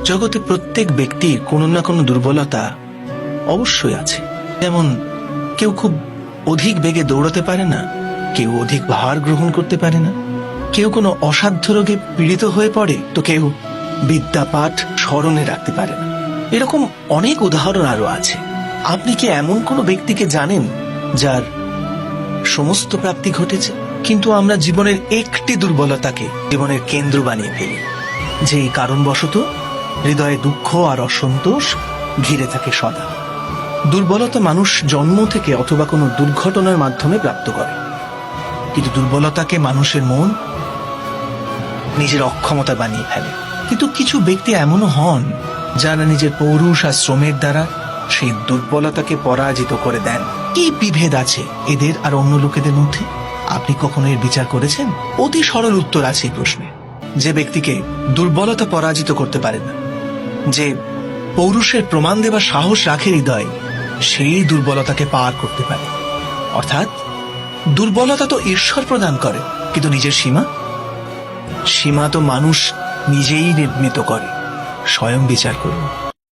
জগতে প্রত্যেক ব্যক্তির কোনো না কোনো দুর্বলতা অবশ্যই আছে। যেমন কেউ খুব অধিক বেগে দৌড়াতে পারে না, কেউ অধিক ভার গ্রহণ করতে পারে না, কেউ কোনো অসাধ্য রোগে পীড়িত হয়ে পড়ে, তো কেউ বিদ্যাপাঠ স্মরণে রাখতে পারে না। এরকম অনেক উদাহরণ আরো আছে। আপনি কি এমন কোনো ব্যক্তিকে জানেন যার সমস্ত প্রাপ্তি ঘটেছে? কিন্তু আমরা জীবনের একটি দুর্বলতাকে জীবনের কেন্দ্র বানিয়ে ফেলি, যেই কারণবশত হৃদয়ে দুঃখ আর অসন্তোষ ঘিরে থাকে সদা। দুর্বলতা মানুষ জন্ম থেকে অথবা কোনো দুর্ঘটনার মাধ্যমে প্রাপ্ত করে, কিন্তু দুর্বলতাকে মানুষের মন নিজের অক্ষমতা বানিয়ে ফেলে। কিন্তু কিছু ব্যক্তি এমনও হন যারা নিজের পৌরুষ আর শ্রমের দ্বারা সেই দুর্বলতাকে পরাজিত করে দেন। কি বিভেদ আছে এদের আর অন্য লোকেদের মধ্যে? আপনি কখনো এর বিচার করেছেন? অতি সরল উত্তর আছে এই প্রশ্নে। যে ব্যক্তিকে দুর্বলতা পরাজিত করতে পারে না, যে পৌরুষের প্রমাণ দেবার সাহস রাখে হৃদয়, সেই দুর্বলতাকে পার করতে পারে। অর্থাৎ দুর্বলতা তো ঈশ্বর প্রদান করে, কিন্তু নিজের সীমা তো মানুষ নিজেই নির্মিত করে। স্বয়ং বিচার করুন।